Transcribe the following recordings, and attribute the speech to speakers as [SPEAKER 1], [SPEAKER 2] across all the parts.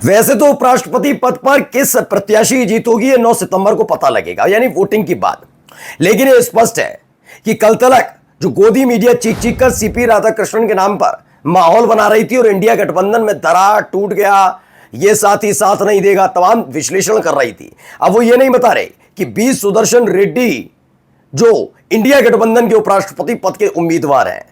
[SPEAKER 1] वैसे तो उपराष्ट्रपति पद पर किस प्रत्याशी की जीत होगी ये 9 सितंबर को पता लगेगा, यानी वोटिंग की बाद। लेकिन ये स्पष्ट है कि कल तक जो गोदी मीडिया चीख चीख कर सीपी राधाकृष्णन के नाम पर माहौल बना रही थी और इंडिया गठबंधन में दरार टूट गया, ये साथ ही साथ नहीं देगा, तमाम विश्लेषण कर रही थी। अब वो ये नहीं बता रहे कि बी सुदर्शन रेड्डी जो इंडिया गठबंधन के उपराष्ट्रपति पद के उम्मीदवार हैं,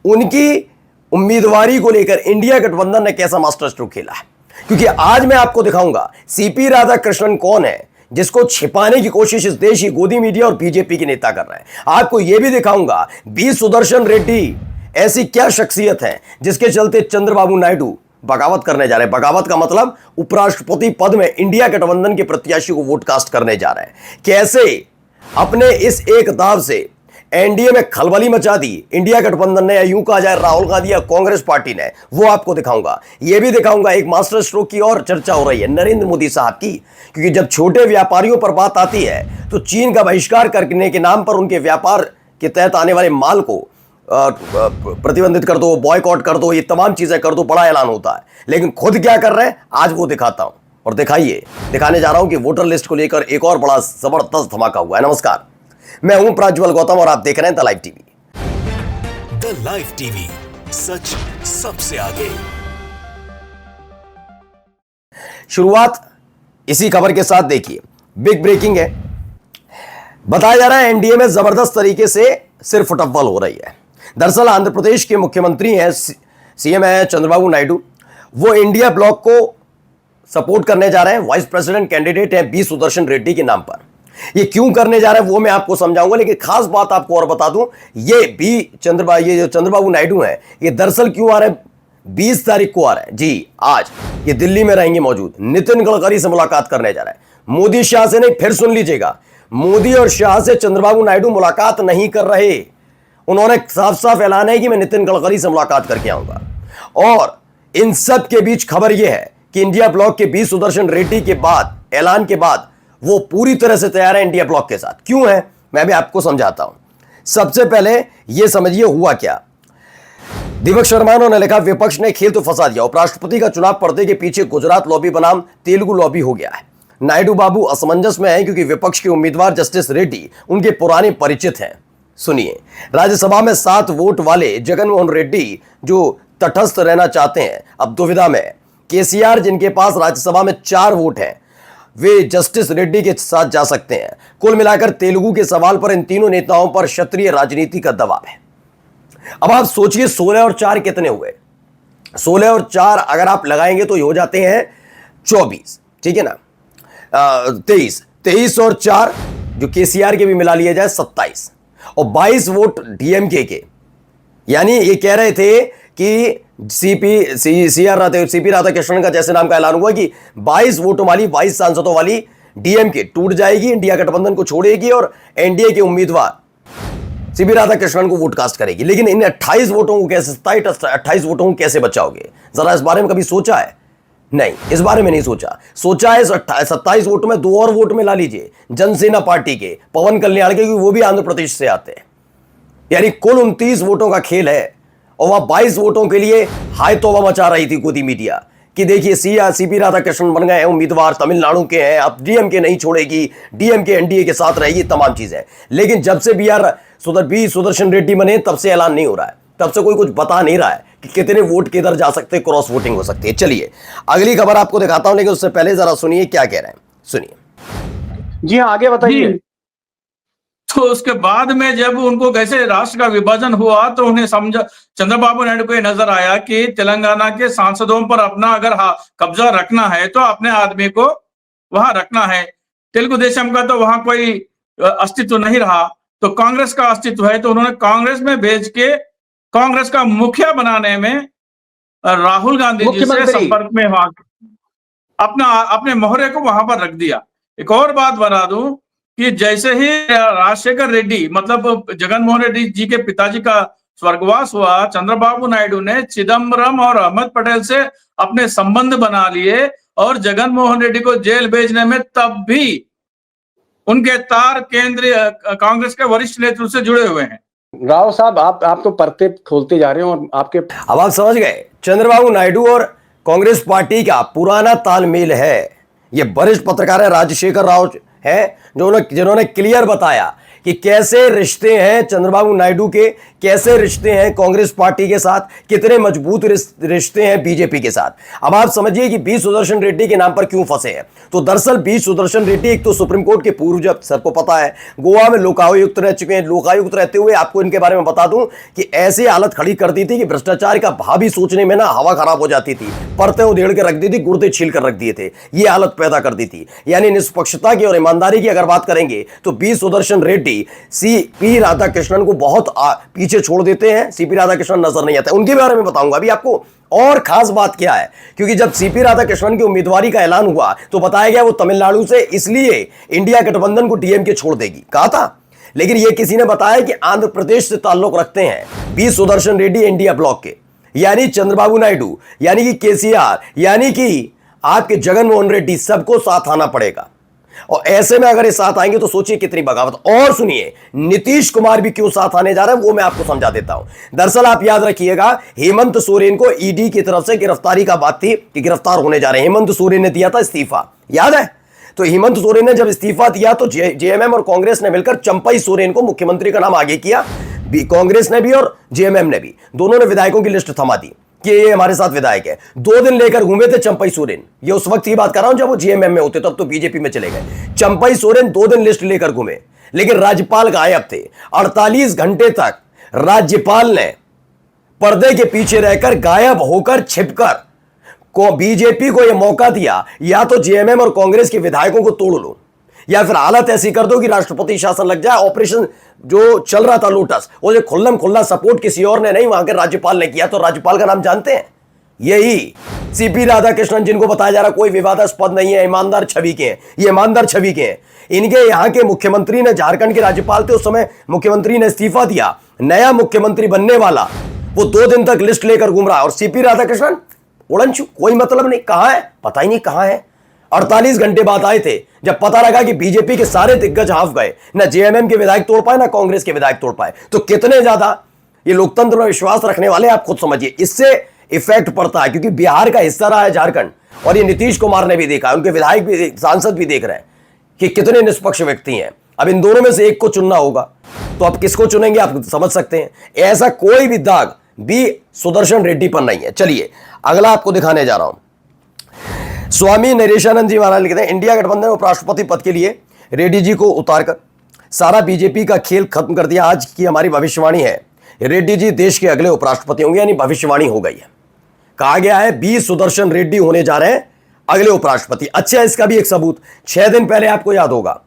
[SPEAKER 1] उनकी उम्मीदवारी को लेकर इंडिया गठबंधन ने कैसा मास्टर स्ट्रोक खेला है। क्योंकि आज मैं आपको दिखाऊंगा सीपी राधाकृष्णन कौन है जिसको छिपाने की कोशिश इस देश की गोदी मीडिया और बीजेपी के नेता कर रहे हैं। आपको यह भी दिखाऊंगा बी सुदर्शन रेड्डी ऐसी क्या शख्सियत है जिसके चलते चंद्रबाबू नायडू बगावत करने जा रहे हैं। बगावत का मतलब उपराष्ट्रपति पद में इंडिया गठबंधन के प्रत्याशी को वोट कास्ट करने जा रहे हैं। कैसे अपने इस एक दाव से एनडीए में खलबली मचा दी इंडिया गठबंधन ने, या यूं कहा जाए राहुल गांधी या कांग्रेस पार्टी ने, वो आपको दिखाऊंगा। यह भी दिखाऊंगा एक मास्टर स्ट्रोक की और चर्चा हो रही है नरेंद्र मोदी साहब की, क्योंकि जब छोटे व्यापारियों पर बात आती है तो चीन का बहिष्कार करने के नाम पर उनके व्यापार के तहत आने वाले माल को प्रतिबंधित कर दो, बॉयकॉट कर दो, ये तमाम चीजें कर दो, बड़ा ऐलान होता है। लेकिन खुद क्या कर रहे हैं आज वो दिखाता हूं, और दिखाने जा रहा हूं कि वोटर लिस्ट को लेकर एक और बड़ा जबरदस्त धमाका हुआ है। नमस्कार, मैं हूं प्रज्वल गौतम और आप देख रहे हैं the live TV.
[SPEAKER 2] The live TV, सच सबसे आगे।
[SPEAKER 1] शुरुआत इसी खबर के साथ देखिए, बिग ब्रेकिंग है। बताया जा रहा है एनडीए में जबरदस्त तरीके से सिर फुटअव्वल हो रही है। दरअसल आंध्र प्रदेश के मुख्यमंत्री हैं, सीएम है चंद्रबाबू नायडू, वो इंडिया ब्लॉक को सपोर्ट करने जा रहे हैं। वाइस प्रेसिडेंट कैंडिडेट है बी सुदर्शन रेड्डी के नाम पर। ये क्यों करने जा रहे हैं वो मैं आपको समझाऊंगा, लेकिन खास बात आपको और बता दूं, ये जो चंद्रबाबू नायडू हैं, ये दरअसल क्यों आ रहे हैं, 20 तारीख को आ रहे हैं जी। आज ये दिल्ली में रहेंगे मौजूद, नितिन गडकरी से मुलाकात करने जा रहे हैं। मोदी शाह से नहीं, फिर सुन लीजिएगा, मोदी और शाह से चंद्रबाबू नायडू मुलाकात नहीं कर रहे। उन्होंने साफ साफ ऐलान है कि मैं नितिन गडकरी से मुलाकात करके आऊंगा। और इन सब के बीच खबर यह है कि इंडिया ब्लॉक के बी सुदर्शन रेड्डी के बाद, ऐलान के बाद, वो पूरी तरह से तैयार है इंडिया ब्लॉक के साथ। क्यों है मैं भी आपको समझाता हूं। सबसे पहले यह समझिए हुआ क्या। दीपक शर्मा ने लिखा, विपक्ष ने खेल तो फंसा दिया, उपराष्ट्रपति का चुनाव पर्दे के पीछे गुजरात लॉबी बनाम तेलुगु लॉबी हो गया है। नायडू बाबू असमंजस में है क्योंकि विपक्ष के उम्मीदवार जस्टिस रेड्डी उनके पुराने परिचित हैं। सुनिए, राज्यसभा में 7 वोट वाले जगनमोहन रेड्डी जो तटस्थ रहना चाहते हैं अब दुविधा में। केसीआर जिनके पास राज्यसभा में 4 वोट हैं, वे जस्टिस रेड्डी के साथ जा सकते हैं। कुल मिलाकर तेलुगु के सवाल पर इन तीनों नेताओं पर क्षत्रिय राजनीति का दबाव है। अब आप सोचिए 16 और 4 कितने हुए। 16 और 4 अगर आप लगाएंगे तो ये हो जाते हैं 24, ठीक है ना। 23 और 4 जो केसीआर के भी मिला लिया जाए 27, और 22 वोट डीएमके के। यानी ये कह रहे थे कि सीपी राधाकृष्णन का जैसे नाम का ऐलान हुआ कि 22 वोटों वाली, 22 सांसदों वाली डीएमके टूट जाएगी, इंडिया गठबंधन को छोड़ेगी और एनडीए के उम्मीदवार सीपी राधाकृष्णन को वोट कास्ट करेगी। लेकिन इन 28 वोटों को कैसे, 28 वोटों को कैसे बचाओगे? जरा इस बारे में कभी सोचा है? नहीं, इस बारे में नहीं सोचा। सोचा है 27 वोटों में 2 और वोट में ला लीजिए जनसेना पार्टी के पवन कल्याण के, क्योंकि वो भी आंध्र प्रदेश से आते हैं। यानी कुल 29 वोटों का खेल है, और वह 22 वोटों के लिए हाय तौबा मचा रही थी गोदी मीडिया कि देखिए सीपी राधाकृष्णन बन गए हैं उम्मीदवार, तमिलनाडु के हैं, अब डीएमके नहीं छोड़ेगी, डीएमके एनडीए के साथ रहेगी, तमाम चीजें। लेकिन जब से बी सुदर्शन रेड्डी बने तब से ऐलान नहीं हो रहा है, तब से कोई कुछ बता नहीं रहा है कि कितने वोट किधर जा सकते, क्रॉस वोटिंग हो सकती है। चलिए अगली खबर आपको दिखाता हूं, लेकिन उससे पहले जरा सुनिए क्या कह रहे हैं। सुनिए
[SPEAKER 3] जी, आगे बताइए।
[SPEAKER 4] तो उसके बाद में जब उनको कैसे राष्ट्र का विभाजन हुआ तो उन्हें समझा, चंद्रबाबू नायडू को नजर आया कि तेलंगाना के सांसदों पर अपना अगर कब्जा रखना है तो अपने आदमी को वहां रखना है। तेलुगु देशम का तो वहां कोई अस्तित्व नहीं रहा, तो कांग्रेस का अस्तित्व है, तो उन्होंने कांग्रेस में भेज के कांग्रेस का मुखिया बनाने में राहुल गांधी जी से संपर्क में वहां अपने मोहरे को वहां पर रख दिया। एक और बात बता दूं कि जैसे ही राजशेखर रेड्डी मतलब जगनमोहन रेड्डी जी के पिताजी का स्वर्गवास हुआ, चंद्रबाबू नायडू ने चिदम्बरम और अहमद पटेल से अपने संबंध बना लिए और जगनमोहन रेड्डी को जेल भेजने में तब भी उनके तार केंद्रीय कांग्रेस के वरिष्ठ नेतृत्व से जुड़े हुए हैं।
[SPEAKER 3] राव साहब, आप तो परते खोलते जा रहे हो और आपके,
[SPEAKER 1] अब आप समझ गए चंद्रबाबू नायडू और कांग्रेस पार्टी का पुराना तालमेल है। यह वरिष्ठ पत्रकार है राजशेखर राव है जिन्होंने क्लियर बताया कि कैसे रिश्ते हैं चंद्रबाबू नायडू के, कैसे रिश्ते हैं कांग्रेस पार्टी के साथ, कितने मजबूत रिश्ते हैं बीजेपी के साथ। अब आप समझिए कि बी सुदर्शन रेड्डी के नाम पर क्यों फंसे हैं। तो दरअसल बी सुदर्शन रेड्डी एक तो सुप्रीम कोर्ट के पूर्व जज, सबको पता है, गोवा में लोकायुक्त रह चुके हैं। लोकायुक्त रहते हुए आपको इनके बारे में बता दूं कि ऐसी हालत खड़ी कर दी थी कि भ्रष्टाचार का भाव भी सोचने में ना हवा खराब हो जाती थी, परतें उधेड़ के रख दी थी, गुर्दे छील कर रख दिए थे, ये हालत पैदा कर दी थी। यानी निष्पक्षता की और ईमानदारी की अगर बात करेंगे तो बी सुदर्शन रेड्डी सीपी राधाकृष्णन को बहुत पीछे छोड़ देते हैं। सीपी राधाकृष्णन नजर नहीं आते, उनके बारे में बताऊंगा अभी आपको। और खास बात क्या है, क्योंकि जब सीपी राधाकृष्णन की उम्मीदवारी का ऐलान हुआ तो बताया गया वो तमिलनाडु से इसलिए इंडिया गठबंधन को डीएमके छोड़ देगी, कहा था। लेकिन यह किसी ने बताया कि आंध्र प्रदेश से ताल्लुक रखते हैं B Sudarshan Reddy India block के, यानी चंद्रबाबू नायडू, यानी कि केसीआर, यानी कि आपके जगनमोहन रेड्डी, सबको साथ आना पड़ेगा। और ऐसे में अगर ये साथ आएंगे तो सोचिए कितनी बगावत। और सुनिए नीतीश कुमार भी क्यों साथ आने जा रहे हैं वो मैं आपको समझा देता हूं। दरअसल आप याद रखिएगा हेमंत सोरेन को ईडी की तरफ से गिरफ्तारी का बात थी कि गिरफ्तार होने जा रहे हैं। हेमंत सोरेन ने दिया था इस्तीफा, याद है। तो हेमंत सोरेन ने जब इस्तीफा दिया तो जेएमएम और कांग्रेस ने मिलकर चंपई सोरेन को मुख्यमंत्री का नाम आगे किया। कांग्रेस ने भी और जेएमएम ने भी, दोनों ने विधायकों की लिस्ट थमा दी कि ये हमारे साथ विधायक है। 2 दिन लेकर घूमे थे चंपई सोरेन। ये उस वक्त की बात कर रहा हूं जब वो जीएमएम में होते, तब तो बीजेपी में चले गए। चंपई सोरेन 2 दिन लिस्ट लेकर घूमे, लेकिन राज्यपाल गायब थे। 48 घंटे तक राज्यपाल ने पर्दे के पीछे रहकर, गायब होकर, छिपकर को बीजेपी को यह मौका दिया, या तो जेएमएम और कांग्रेस के विधायकों को तोड़ लो, या फिर हालत ऐसी कर दो कि राष्ट्रपति शासन लग जाए। ऑपरेशन जो चल रहा था लोटस, वो जो खुल्लम खुल्ला सपोर्ट किसी और ने नहीं, वहां के राज्यपाल ने किया। तो राज्यपाल का नाम जानते हैं, यही सीपी राधाकृष्णन, जिनको बताया जा रहा कोई विवादास्पद नहीं है, ईमानदार छवि के हैं। ये ईमानदार छवि के हैं। इनके यहां के मुख्यमंत्री ने, झारखंड के राज्यपाल थे उस समय, मुख्यमंत्री ने इस्तीफा दिया। नया मुख्यमंत्री बनने वाला वो 2 दिन तक लिस्ट लेकर घूम रहा है, और सीपी राधाकृष्णन उड़नछू, कोई मतलब नहीं, कहां है पता ही नहीं कहां है। 48 घंटे बाद आए थे जब पता लगा कि बीजेपी के सारे दिग्गज हाफ गए, ना जेएमएम के विधायक तोड़ पाए, ना कांग्रेस के विधायक तोड़ पाए। तो कितने ज्यादा ये लोकतंत्र में विश्वास रखने वाले आप खुद समझिए। इससे इफेक्ट पड़ता है, क्योंकि बिहार का हिस्सा रहा है झारखंड, और ये नीतीश कुमार ने भी देखा, उनके विधायक भी, सांसद भी देख रहे हैं कि कितने निष्पक्ष व्यक्ति हैं। अब इन दोनों में से एक को चुनना होगा, तो आप किसको चुनेंगे आप समझ सकते हैं। ऐसा कोई भी दाग बी सुदर्शन रेड्डी पर नहीं है। चलिए अगला आपको दिखाने जा रहा हूं। स्वामी नरेशानंद जी महाराज लिखते हैं, इंडिया गठबंधन उपराष्ट्रपति पद के लिए रेड्डी जी को उतारकर सारा बीजेपी का खेल खत्म कर दिया। आज की हमारी भविष्यवाणी है, रेड्डी जी देश के अगले उपराष्ट्रपति होंगे, यानी भविष्यवाणी हो गई है। कहा गया है बी सुदर्शन रेड्डी होने जा रहे हैं अगले उपराष्ट्रपति। अच्छा, इसका भी एक सबूत, 6 दिन पहले आपको याद होगा,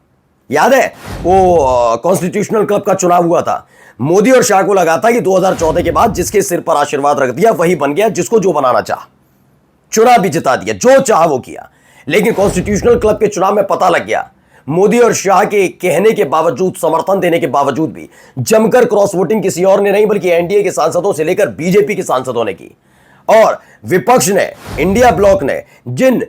[SPEAKER 1] याद है वो कॉन्स्टिट्यूशनल क्लब का चुनाव हुआ था। मोदी और शाह को लगा था कि 2014 के बाद जिसके सिर पर आशीर्वाद रख दिया वही बन गया, जिसको जो बनाना चाहा, चुनाव भी जिता दिया, जो चाह वो किया। लेकिन कॉन्स्टिट्यूशनल क्लब के चुनाव में पता लग गया, मोदी और शाह के कहने के बावजूद, समर्थन देने के बावजूद भी जमकर क्रॉस वोटिंग किसी और ने नहीं बल्कि एनडीए के सांसदों से लेकर बीजेपी के सांसदों ने की। और विपक्ष ने, इंडिया ब्लॉक ने जिन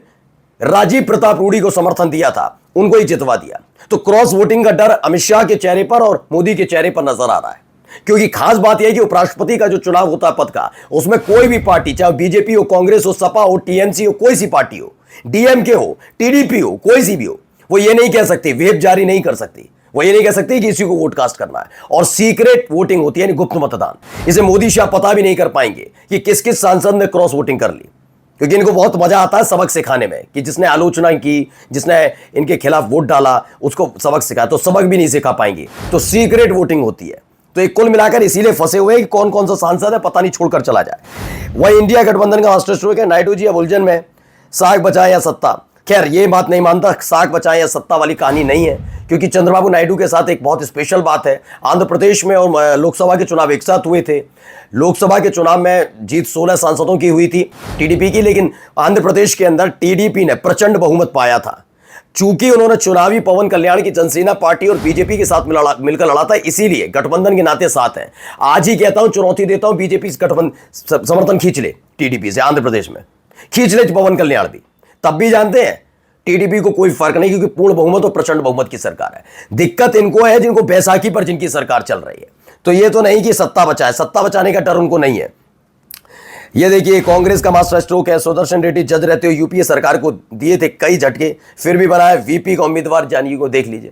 [SPEAKER 1] राजीव प्रताप रूडी को समर्थन दिया था उनको ही जितवा दिया। तो क्रॉस वोटिंग का डर अमित शाह के चेहरे पर और मोदी के चेहरे पर नजर आ रहा है। क्योंकि खास बात यह है कि उपराष्ट्रपति का जो चुनाव होता है पद का, उसमें कोई भी पार्टी, चाहे बीजेपी हो, कांग्रेस हो, सपा हो, टीएमसी हो, कोई सी पार्टी हो, डीएमके हो, टीडीपी हो, कोई सी भी हो, वो ये नहीं कह सकती, वेब जारी नहीं कर सकती, वो ये नहीं कह सकती कि किसी को वोट कास्ट करना है। और सीक्रेट वोटिंग होती है, यानी गुप्त मतदान। इसे मोदी शाह पता भी नहीं कर पाएंगे कि किस किस सांसद ने क्रॉस वोटिंग कर ली, क्योंकि इनको बहुत मजा आता है सबक सिखाने में कि जिसने आलोचना की, जिसने इनके खिलाफ वोट डाला, उसको सबक सिखाया, तो सबक भी नहीं सिखा पाएंगे। तो सीक्रेट वोटिंग होती है। तो एक कुल मिलाकर इसीलिए फंसे हुए कि कौन कौन सा सांसद है पता नहीं, छोड़कर चला जाए। वही इंडिया गठबंधन का मास्टर स्ट्रोक है, नायडू जी अब उलझन में, साख बचाए या सत्ता। खैर ये बात नहीं मानता, साख बचाए या सत्ता वाली कहानी नहीं है, क्योंकि चंद्रबाबू नायडू के साथ एक बहुत स्पेशल बात है। आंध्र प्रदेश में और लोकसभा के चुनाव एक साथ हुए थे। लोकसभा के चुनाव में जीत 16 सांसदों की हुई थी टीडीपी की, लेकिन आंध्र प्रदेश के अंदर टीडीपी ने प्रचंड बहुमत पाया था। चूंकि उन्होंने चुनावी पवन कल्याण की जनसेना पार्टी और बीजेपी के साथ मिलकर लड़ा था, इसीलिए गठबंधन के नाते साथ है। आज ही कहता हूं, चुनौती देता हूं, बीजेपी गठबंधन समर्थन खींच ले टीडीपी से, आंध्र प्रदेश में खींच ले पवन कल्याण भी, तब भी जानते हैं टीडीपी को कोई फर्क नहीं, क्योंकि पूर्ण बहुमत और प्रचंड बहुमत की सरकार है। दिक्कत इनको है जिनको बैसाखी पर जिनकी सरकार चल रही है। तो ये तो नहीं कि सत्ता बचाए, सत्ता बचाने का डर उनको नहीं है। ये देखिए कांग्रेस का मास्टर स्ट्रोक है। सुदर्शन रेड्डी जज रहते हुए यूपीए सरकार को दिए थे कई झटके, फिर भी बनाया वीपी का उम्मीदवार। जानिए को देख लीजिए।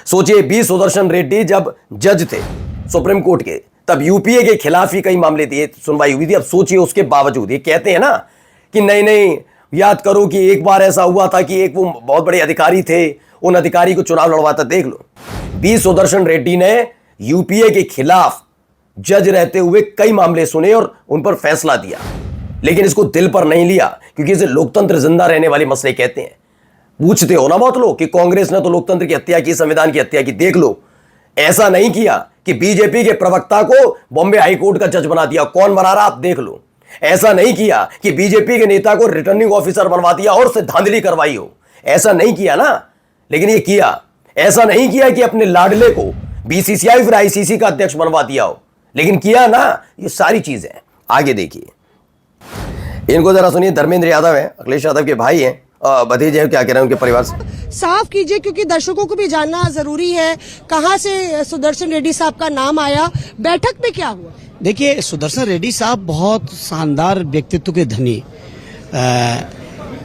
[SPEAKER 1] सोचिए बी सुदर्शन रेड्डी जब जज थे सुप्रीम कोर्ट के, तब यूपीए के खिलाफ ही कई मामले दिए, सुनवाई हुई थी। अब सोचिए उसके बावजूद ये कहते हैं ना कि नहीं, याद करो कि एक बार ऐसा हुआ था कि एक वो बहुत बड़े अधिकारी थे, उन अधिकारी को चुनाव लड़वाता। देख लो, बी सुदर्शन रेड्डी ने यूपीए के खिलाफ जज रहते हुए कई मामले सुने और उन पर फैसला दिया, लेकिन इसको दिल पर नहीं लिया, क्योंकि इसे लोकतंत्र जिंदा रहने वाले मसले कहते हैं। पूछते हो ना बहुत लोग कि कांग्रेस ने तो लोकतंत्र की हत्या की, संविधान की हत्या की। देख लो, ऐसा नहीं किया कि बीजेपी के प्रवक्ता को बॉम्बे हाईकोर्ट का जज बना दिया। कौन बना रहा आप देख लो। ऐसा नहीं किया कि बीजेपी के नेता को रिटर्निंग ऑफिसर बनवा दिया और उससे धांधली करवाई हो। ऐसा नहीं किया ना, लेकिन ये किया। ऐसा नहीं किया कि अपने लाडले को बीसीसीआई फिर आईसीसी का अध्यक्ष बनवा दिया हो, लेकिन किया ना। ये सारी चीजें आगे देखिए, इनको जरा सुनिए। धर्मेंद्र यादव है, अखिलेश यादव के भाई हैं, भतीजे हैं, क्या कह रहे हैं उनके परिवार से।
[SPEAKER 3] साफ कीजिए, क्योंकि दर्शकों को भी जानना जरूरी है कहां से सुदर्शन रेड्डी साहब का नाम आया, बैठक में क्या हुआ।
[SPEAKER 5] देखिए, सुदर्शन रेड्डी साहब बहुत शानदार व्यक्तित्व के धनी,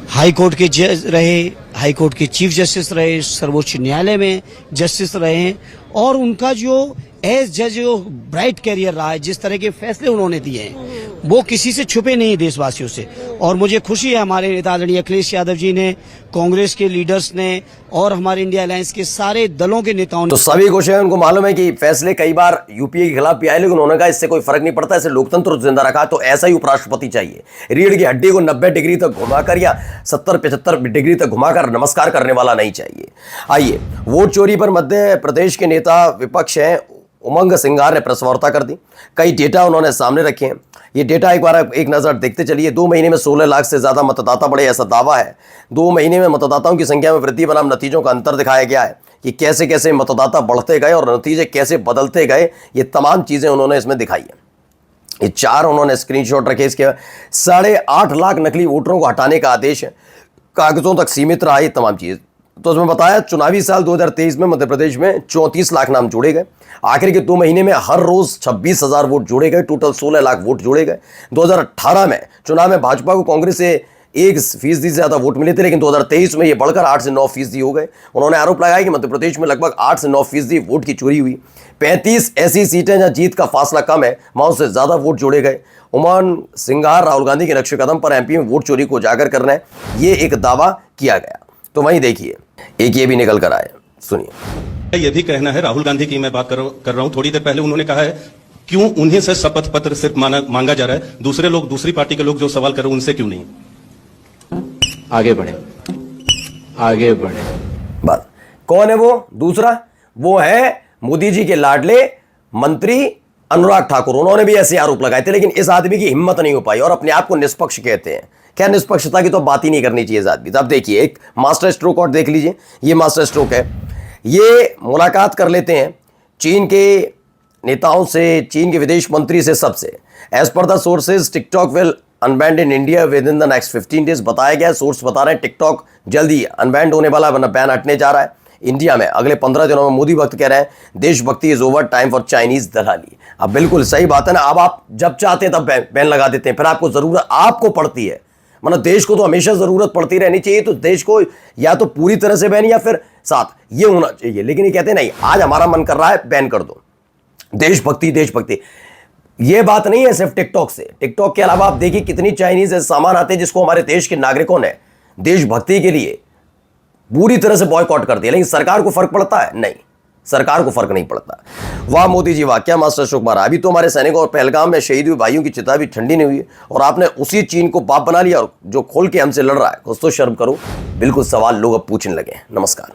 [SPEAKER 5] हाई कोर्ट के जज रहे, हाई कोर्ट के चीफ जस्टिस रहे, सर्वोच्च न्यायालय में जस्टिस रहे, और उनका जो एज जज जो ब्राइट कैरियर रहा है, जिस तरह के फैसले उन्होंने दिए हैं वो किसी से छुपे नहीं, देशवासियों से। और मुझे खुशी है हमारे नेता आदरणीय अखिलेश यादव जी ने, कांग्रेस के लीडर्स ने और हमारे इंडिया अलायंस के सारे दलों के नेताओं ने,
[SPEAKER 1] तो सभी खुश हैं। उनको मालूम है कि फैसले कई बार यूपीए के खिलाफ भी आए, लेकिन उन्होंने कहा इससे कोई फर्क नहीं पड़ता, इसे लोकतंत्र जिंदा रखा। तो ऐसा ही उपराष्ट्रपति चाहिए, रीढ़ की हड्डी को 90 डिग्री तक घुमाकर या 70-75 डिग्री तक घुमाकर नमस्कार करने वाला नहीं चाहिए। आइए, वोट चोरी पर मध्य प्रदेश के नेता विपक्ष हैं उमंग सिंगार ने प्रेस वार्ता कर दी। कई डेटा उन्होंने सामने रखे हैं। ये डेटा एक बार एक नज़र देखते चलिए। 2 महीने में 16 लाख से ज़्यादा मतदाता बढ़े, ऐसा दावा है। 2 महीने में मतदाताओं की संख्या में वृद्धि बनाम नतीजों का अंतर दिखाया गया है कि कैसे कैसे मतदाता बढ़ते गए और नतीजे कैसे बदलते गए। ये तमाम चीज़ें उन्होंने इसमें दिखाई है। ये 4 उन्होंने स्क्रीनशॉट रखे। इसके 8.5 लाख नकली वोटरों को हटाने का आदेश है, कागजों तक सीमित रहा, ये तमाम चीज़। तो उसमें बताया चुनावी साल 2023 में मध्य प्रदेश में 34 लाख नाम जोड़े गए। आखिर के 2 महीने में हर रोज 26,000 वोट जोड़े गए, टोटल 16 लाख वोट जोड़े गए। 2018 में चुनाव में भाजपा को कांग्रेस से 1% से ज्यादा वोट मिले थे, लेकिन 2023 में ये बढ़कर 8 से 9% हो गए। उन्होंने आरोप लगाया कि मध्य प्रदेश में लगभग 8 से 9% वोट की चोरी हुई। 35 ऐसी सीटें जहां जीत का फासला कम है, वहां उससे ज्यादा वोट जोड़े गए। उमंग सिंगार राहुल गांधी के नक्शे कदम पर एमपी में वोट चोरी को उजागर करना है, ये एक दावा किया गया। तो वहीं देखिए, एक ये भी निकल कर आए, सुनिए।
[SPEAKER 6] ये भी कहना है, राहुल गांधी की मैं बात कर रहा हूं, थोड़ी देर पहले उन्होंने कहा है क्यों उन्हीं से शपथ पत्र सिर्फ मांगा जा रहा है, दूसरे लोग, दूसरी पार्टी के लोग जो सवाल कर रहे हैं उनसे क्यों नहीं।
[SPEAKER 7] आगे बढ़े, आगे बढ़े।
[SPEAKER 1] बस कौन है वो दूसरा? वो है मोदी जी के लाडले मंत्री अनुराग ठाकुर। उन्होंने भी ऐसे आरोप लगाए थे, लेकिन इस आदमी की हिम्मत नहीं हो पाई और अपने आप को निष्पक्ष कहते हैं। क्या निष्पक्षता की तो बात ही नहीं करनी चाहिए इस आदमी। अब देखिए, एक मास्टर स्ट्रोक और देख लीजिए। ये मास्टर स्ट्रोक है। ये मुलाकात कर लेते हैं चीन के नेताओं से, चीन के विदेश मंत्री से, सबसे। As per the sources TikTok will unbanned in India within the next 15 days. बताया गया है, सोर्स बता रहे हैं टिकटॉक जल्दी अनबैंड होने वाला है, वरना बैन हटने जा रहा है इंडिया में अगले 15 दिनों में। मोदी वक्त कह रहे हैं देशभक्ति is over, time for Chinese दलाली। अब बिल्कुल सही बात है ना। अब आप जब चाहते हैं तब बैन लगा देते हैं, फिर आपको जरूरत आपको पड़ती है। मतलब देश को तो हमेशा जरूरत पड़ती रहनी चाहिए, तो देश को या तो पूरी तरह से बैन या फिर साथ ये होना चाहिए। लेकिन ये कहते हैं नहीं, आज हमारा मन कर रहा है बैन कर दो। देशभक्ति देशभक्ति, ये बात नहीं है सिर्फ टिकटॉक से। टिकटॉक के अलावा आप देखिए कितनी चाइनीज सामान आते हैं जिसको हमारे देश के नागरिकों ने देशभक्ति के लिए पूरी तरह से बॉयकॉट कर दिया। लेकिन सरकार को फर्क पड़ता है? नहीं, सरकार को फर्क नहीं पड़ता। वाह मोदी जी वाह, क्या मास्टर स्ट्रोक मारा। अभी तो हमारे सैनिकों और पहलगाम में शहीद हुए भाइयों की चिता भी ठंडी नहीं हुई और आपने उसी चीन को बाप बना लिया, और जो खोल के हमसे लड़ रहा है। कुछ तो शर्म करो। बिल्कुल सवाल लोग अब पूछने लगे। नमस्कार।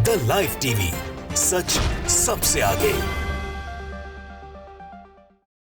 [SPEAKER 2] द लाइव टीवी, सच सबसे आगे।